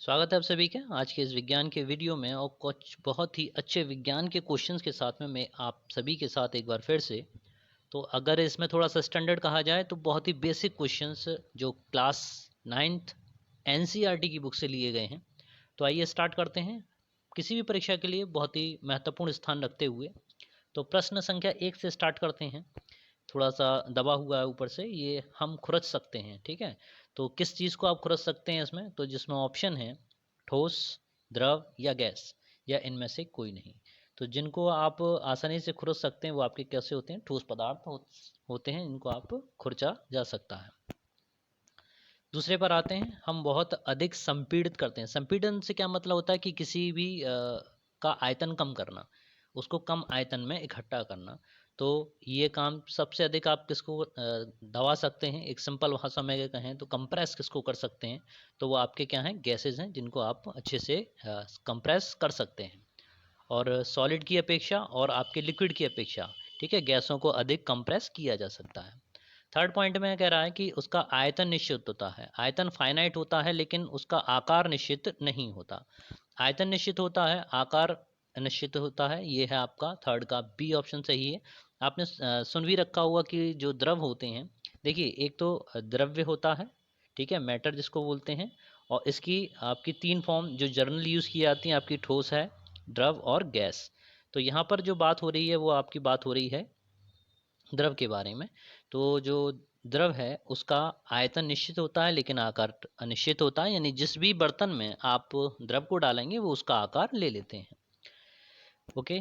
स्वागत है आप सभी का आज के इस विज्ञान के वीडियो में और कुछ बहुत ही अच्छे विज्ञान के क्वेश्चंस के साथ में मैं आप सभी के साथ एक बार फिर से। तो अगर इसमें थोड़ा सा स्टैंडर्ड कहा जाए तो बहुत ही बेसिक क्वेश्चंस जो क्लास 9th एनसीईआरटी की बुक से लिए गए हैं। तो आइए स्टार्ट करते हैं। किसी भी परीक्षा के लिए बहुत ही महत्वपूर्ण स्थान रखते हुए तो प्रश्न संख्या 1 से स्टार्ट करते हैं। थोड़ा सा दबा हुआ है ऊपर से, ये हम खुरच सकते हैं, ठीक है। तो किस चीज़ को आप खुरच सकते हैं इसमें, तो जिसमें ऑप्शन है ठोस, द्रव या गैस, या इनमें से कोई नहीं। तो जिनको आप आसानी से खुरच सकते हैं वो आपके कैसे होते हैं, ठोस पदार्थ होते हैं, इनको आप खुरचा जा सकता है। दूसरे पर आते हैं, हम बहुत अधिक संपीड़ित करते हैं। संपीड़न से क्या मतलब होता है कि किसी भी का आयतन कम करना, उसको कम आयतन में इकट्ठा करना। तो ये काम सबसे अधिक आप किसको दबा सकते हैं, एक सिंपल भाषा में कहें तो कंप्रेस किसको कर सकते हैं, तो वो आपके क्या हैं, गैसेज हैं, जिनको आप अच्छे से कंप्रेस कर सकते हैं। और सॉलिड की अपेक्षा और आपके लिक्विड की अपेक्षा, ठीक है, गैसों को अधिक कंप्रेस किया जा सकता है। थर्ड पॉइंट में कह रहा है कि उसका आयतन निश्चित होता है। आयतन फाइनाइट होता है लेकिन उसका आकार निश्चित नहीं होता। आयतन निश्चित होता है, आकार निश्चित होता है। ये है आपका थर्ड का बी ऑप्शन सही है। आपने सुन भी रखा होगा कि जो द्रव होते हैं, देखिए एक तो द्रव्य होता है, ठीक है, मैटर जिसको बोलते हैं, और इसकी आपकी तीन फॉर्म जो जर्नल यूज़ की जाती हैं, आपकी ठोस है, द्रव और गैस। तो यहाँ पर जो बात हो रही है वो आपकी बात हो रही है द्रव के बारे में। तो जो द्रव है उसका आयतन निश्चित होता है लेकिन आकार अनिश्चित होता है, यानी जिस भी बर्तन में आप द्रव को डालेंगे वो उसका आकार ले लेते हैं। ओके,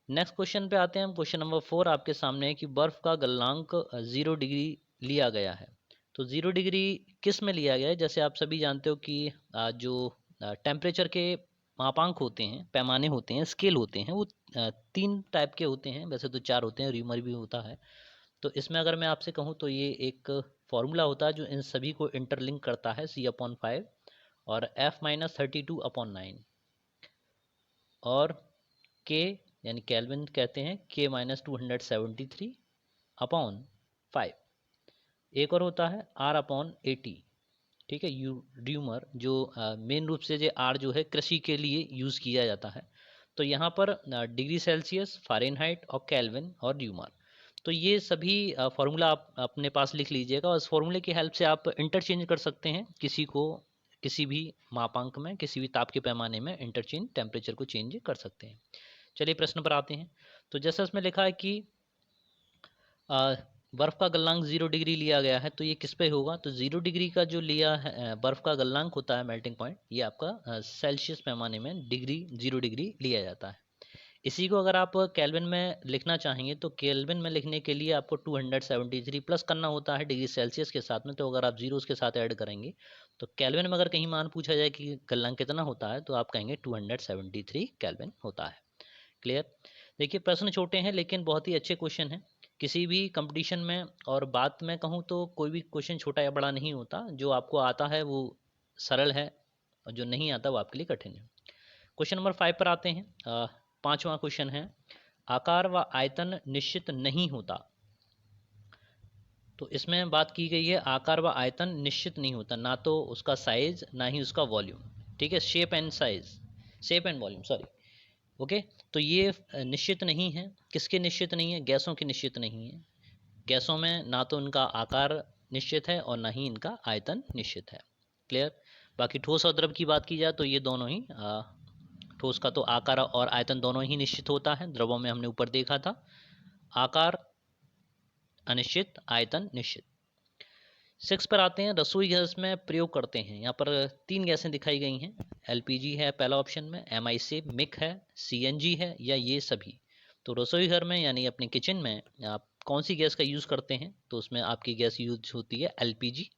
नेक्स्ट क्वेश्चन पे आते हैं हम। क्वेश्चन नंबर 4 आपके सामने है कि बर्फ का गलनांक 0 डिग्री लिया गया है। तो 0 डिग्री किस में लिया गया है, जैसे आप सभी जानते हो कि जो टेम्परेचर के मापांक होते हैं, पैमाने होते हैं, स्केल होते हैं, वो 3 टाइप के होते हैं, वैसे तो 4 होते हैं, रीमर भी होता है। तो इसमें अगर मैं आपसे कहूँ तो ये एक फॉर्मूला होता है जो इन सभी को इंटरलिंक करता है, C/5 और F-32/9 और K यानी केल्विन कहते हैं, K-273 अपॉन 5। एक और होता है R/80, ठीक है, यू ड्यूमर, जो मेन रूप से जो आर जो है कृषि के लिए यूज़ किया जाता है। तो यहाँ पर डिग्री सेल्सियस, फ़ारेनहाइट और केल्विन और ड्यूमर, तो ये सभी फार्मूला आप अपने पास लिख लीजिएगा और इस फार्मूले की हेल्प से आप इंटरचेंज कर सकते हैं किसी को, किसी भी मापांक में, किसी भी ताप के पैमाने में इंटरचेंज टेम्परेचर को चेंज कर सकते हैं। चलिए प्रश्न पर आते हैं। तो जैसा इसमें लिखा है कि बर्फ़ का गलनांक 0 डिग्री लिया गया है, तो ये किस पे होगा, तो 0 डिग्री का जो लिया है बर्फ़ का गलनांक होता है, मेल्टिंग पॉइंट, ये आपका सेल्सियस पैमाने में डिग्री 0 डिग्री लिया जाता है। इसी को अगर आप केल्विन में लिखना चाहेंगे तो केल्विन में लिखने के लिए आपको 273 प्लस करना होता है डिग्री सेल्सियस के साथ में। तो अगर आप जीरो उसके साथ ऐड करेंगे तो केल्विन में अगर कहीं मान पूछा जाए कि गलनांक कितना होता है तो आप कहेंगे 273 केल्विन होता है। क्लियर। देखिए प्रश्न छोटे हैं लेकिन बहुत ही अच्छे क्वेश्चन हैं किसी भी कंपटीशन में। और बात मैं कहूँ तो कोई भी क्वेश्चन छोटा या बड़ा नहीं होता, जो आपको आता है वो सरल है और जो नहीं आता वो आपके लिए कठिन है। क्वेश्चन नंबर 5 पर आते हैं। पांचवा क्वेश्चन है, आकार व आयतन निश्चित नहीं होता। तो इसमें बात की गई है आकार व आयतन निश्चित नहीं होता, ना तो उसका साइज ना ही उसका वॉल्यूम, ठीक है, shape and size, shape and volume, sorry. Okay, तो ये निश्चित नहीं है। किसके निश्चित नहीं है, गैसों के निश्चित नहीं है। गैसों में ना तो इनका आकार निश्चित है और ना ही इनका आयतन निश्चित है। क्लियर। बाकी ठोस और द्रव की बात की जाए तो ये दोनों ही ठोस का तो आकार और आयतन दोनों ही निश्चित होता है, द्रवों में हमने ऊपर देखा था, आकार अनिश्चित, आयतन निश्चित। 6 पर आते हैं, रसोई गैस में प्रयोग करते हैं। यहाँ पर 3 गैसें दिखाई गई हैं। एलपीजी है पहला ऑप्शन में, एमआई मिक है, सीएनजी है, या ये सभी। तो रसोई घर में यानी अपने किचन में आप कौन सी गैस का यूज़ करते हैं, तो उसमें आपकी गैस यूज होती है एलपीजी।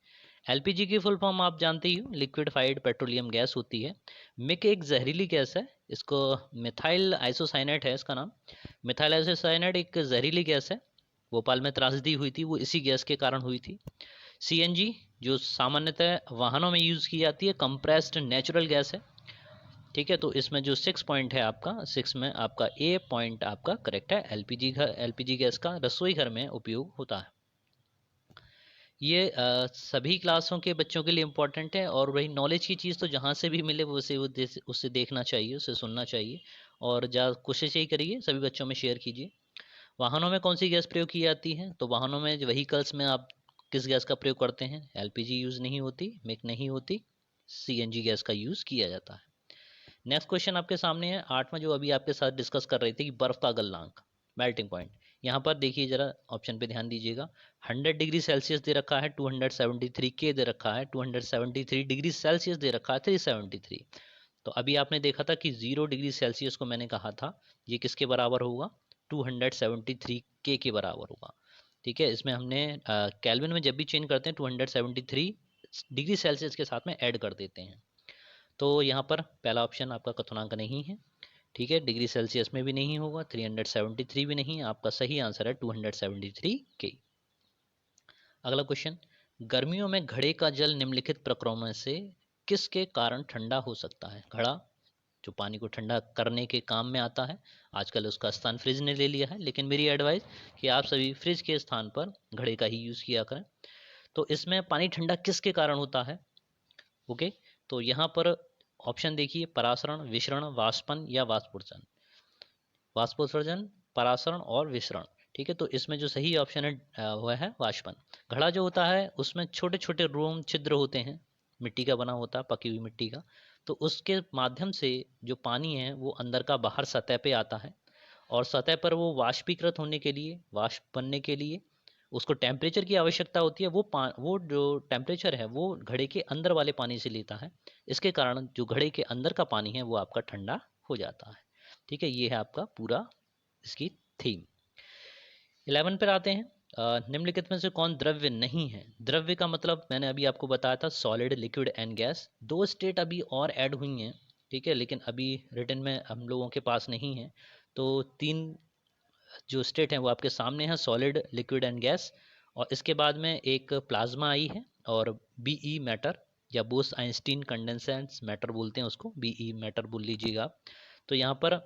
एलपीजी की फुल फॉर्म आप जानते ही हो, लिक्विडफाइड पेट्रोलियम गैस होती है। मिक एक जहरीली गैस है, इसको मिथाइल आइसोसाइनेट है इसका नाम। मिथाइल आइसोसाइनेट एक जहरीली गैस है, भोपाल में त्रासदी हुई थी वो इसी गैस के कारण हुई थी। सीएनजी जो सामान्यतः वाहनों में यूज़ की जाती है, कंप्रेस्ड नेचुरल गैस है, ठीक है। तो इसमें जो 6 पॉइंट है आपका, 6 में आपका ए पॉइंट आपका करेक्ट है। एलपीजी गैस का रसोई घर में उपयोग होता है। ये सभी क्लासों के बच्चों के लिए इम्पोर्टेंट है, और वही नॉलेज की चीज़ तो जहाँ से भी मिले वो उससे देखना चाहिए, उससे सुनना चाहिए, और कोशिश यही करिए सभी बच्चों में शेयर कीजिए। वाहनों में कौन सी गैस प्रयोग की जाती है? तो वाहनों में व्हीकल्स में आप किस गैस का प्रयोग करते हैं? एलपीजी यूज़ नहीं होती, मिक नहीं होती, सीएनजी गैस का यूज़ किया जाता है। नेक्स्ट क्वेश्चन आपके सामने है 8वां, जो अभी आपके साथ डिस्कस कर रहे थे कि बर्फ का गलनांक, मेल्टिंग पॉइंट। यहाँ पर देखिए जरा, ऑप्शन पे ध्यान दीजिएगा। 100 डिग्री सेल्सियस दे रखा है, 273 के दे रखा है, 273 डिग्री सेल्सियस दे रखा है, 373। तो अभी आपने देखा था कि 0 डिग्री सेल्सियस को मैंने कहा था ये किसके बराबर होगा? 273 के बराबर होगा। ठीक है, इसमें हमने केल्विन में जब भी चेंज करते हैं 273 डिग्री सेल्सियस के साथ में ऐड कर देते हैं। तो यहाँ पर पहला ऑप्शन आपका कथनांक नहीं है। ठीक है, डिग्री सेल्सियस में भी नहीं होगा, 373 भी नहीं, आपका सही आंसर है 273 के। अगला क्वेश्चन, गर्मियों में घड़े का जल निम्नलिखित प्रकरणों में से किसके कारण ठंडा हो सकता है? घड़ा जो पानी को ठंडा करने के काम में आता है, आजकल उसका स्थान फ्रिज ने ले लिया है, लेकिन मेरी एडवाइस कि आप सभी फ्रिज के स्थान पर घड़े का ही यूज़ किया करें। तो इसमें पानी ठंडा किसके कारण होता है? ओके, तो यहाँ पर ऑप्शन देखिए, परासरण, विसरण, वाष्पन या वाष्पोत्सर्जन। वाष्पोत्सर्जन, परासरण और विसरण। ठीक है, तो इसमें जो सही ऑप्शन है वह है वाष्पन। घड़ा जो होता है उसमें छोटे छोटे रोम छिद्र होते हैं, मिट्टी का बना होता है, पकी हुई मिट्टी का। तो उसके माध्यम से जो पानी है वो अंदर का बाहर सतह पे आता है, और सतह पर वो वाष्पीकृत होने के लिए, वाष्प बनने के लिए उसको टेम्परेचर की आवश्यकता होती है। वो जो टेम्परेचर है वो घड़े के अंदर वाले पानी से लेता है। इसके कारण जो घड़े के अंदर का पानी है वो आपका ठंडा हो जाता है। ठीक है, ये है आपका पूरा इसकी थीम। 11 पर आते हैं। निम्नलिखित में से कौन द्रव्य नहीं है? द्रव्य का मतलब मैंने अभी आपको बताया था, सॉलिड, लिक्विड एंड गैस। दो स्टेट अभी और ऐड हुई हैं, ठीक है, लेकिन अभी रिटन में हम लोगों के पास नहीं है। तो 3 जो स्टेट हैं वो आपके सामने हैं, सॉलिड, लिक्विड एंड गैस। और इसके बाद में एक प्लाज्मा आई है, और बीई मैटर या बोस आइंस्टीन कंडेंसेंस मैटर बोलते हैं उसको, बीई मैटर बोल लीजिएगा आप। तो यहाँ पर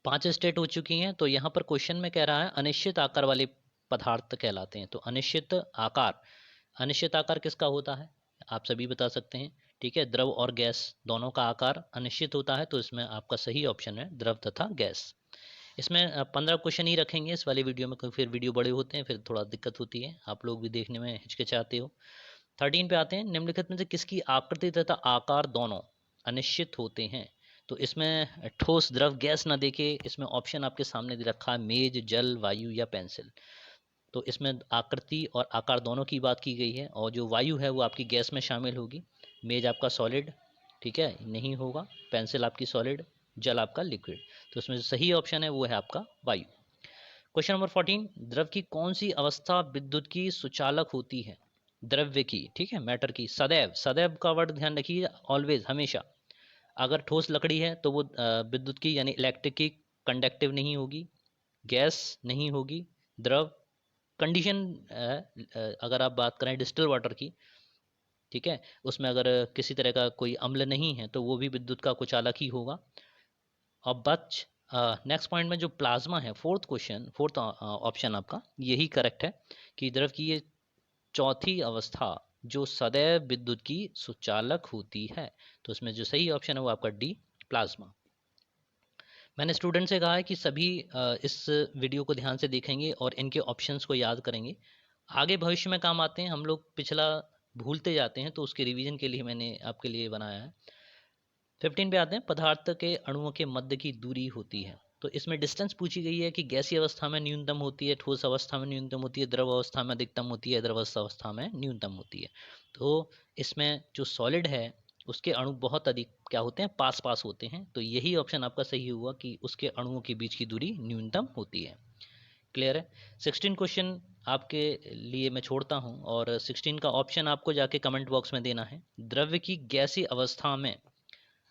5 स्टेट हो चुकी हैं। तो यहाँ पर क्वेश्चन में कह रहा है अनिश्चित आकार वाले पदार्थ कहलाते हैं। तो अनिश्चित आकार किसका होता है? आप सभी बता सकते हैं। ठीक है, द्रव और गैस दोनों का आकार अनिश्चित होता है, तो इसमें आपका सही ऑप्शन है द्रव तथा गैस। इसमें 15 क्वेश्चन ही रखेंगे इस वाली वीडियो में, क्योंकि फिर वीडियो बड़े होते हैं, फिर थोड़ा दिक्कत होती है, आप लोग भी देखने में हिचकिचाते हो। 13 पे आते हैं, निम्नलिखित में से किसकी आकृति तथा आकार दोनों अनिश्चित होते हैं? तो इसमें ठोस, द्रव, गैस ना देके इसमें ऑप्शन आपके सामने दे रखा है, मेज, जल, वायु या पेंसिल। तो इसमें आकृति और आकार दोनों की बात की गई है, और जो वायु है वो आपकी गैस में शामिल होगी। मेज आपका सॉलिड, ठीक है, नहीं होगा। पेंसिल आपकी सॉलिड, जल आपका लिक्विड। तो इसमें जो सही ऑप्शन है वो है आपका वायु। क्वेश्चन नंबर 14, द्रव की कौन सी अवस्था विद्युत की सुचालक होती है? द्रव्य की, ठीक है, मैटर की। सदैव, सदैव का वर्ड ध्यान रखिए, ऑलवेज, हमेशा। अगर ठोस लकड़ी है तो वो विद्युत की यानी इलेक्ट्रिक की कंडक्टिव नहीं होगी, गैस नहीं होगी, द्रव। कंडीशन अगर आप बात करें डिस्टिल वाटर की, ठीक है, उसमें अगर किसी तरह का कोई अम्ल नहीं है तो वो भी विद्युत का कुचालक ही होगा। अब बच नेक्स्ट पॉइंट में जो प्लाज्मा है, फोर्थ ऑप्शन आपका यही करेक्ट है, कि द्रव की ये चौथी अवस्था जो सदैव विद्युत की सुचालक होती है। तो इसमें जो सही ऑप्शन है वो आपका डी, प्लाज्मा। मैंने स्टूडेंट से कहा है कि सभी इस वीडियो को ध्यान से देखेंगे और इनके ऑप्शंस को याद करेंगे, आगे भविष्य में काम आते हैं। हम लोग पिछला भूलते जाते हैं, तो उसके रिवीजन के लिए मैंने आपके लिए बनाया है। 15 पे आते हैं, पदार्थ के अणुओं के मध्य की दूरी होती है। तो इसमें डिस्टेंस पूछी गई है कि गैसीय अवस्था में न्यूनतम होती है, ठोस अवस्था में न्यूनतम होती है, द्रव अवस्था में अधिकतम होती है, द्रवस्थ अवस्था में न्यूनतम होती है। तो इसमें जो सॉलिड है उसके अणु बहुत अधिक क्या होते हैं, पास पास होते हैं। तो यही ऑप्शन आपका सही हुआ कि उसके अणुओं के बीच की दूरी न्यूनतम होती है। क्लियर है? 16 क्वेश्चन आपके लिए मैं छोड़ता हूं, और 16 का ऑप्शन आपको जाके कमेंट बॉक्स में देना है। द्रव्य की गैसीय अवस्था में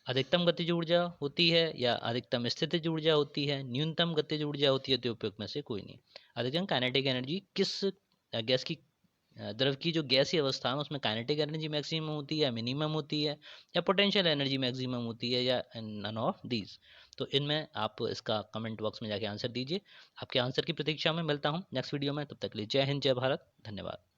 अधिकतम गतिज ऊर्जा होती है या अधिकतम स्थितिज ऊर्जा होती है, न्यूनतम गतिज ऊर्जा होती है, तो उपयुक्त में से कोई नहीं। अधिकतम काइनेटिक एनर्जी किस गैस की, द्रव की जो गैसीय अवस्था है उसमें काइनेटिक एनर्जी मैक्सिमम होती है, मिनिमम होती है, या पोटेंशियल एनर्जी मैक्सिमम होती है, या नन ऑफ दीज? तो इनमें आप इसका कमेंट बॉक्स में जाके आंसर दीजिए। आपके आंसर की प्रतीक्षा में मिलता हूँ नेक्स्ट वीडियो में। तब तक के लिए जय हिंद, जय भारत, धन्यवाद।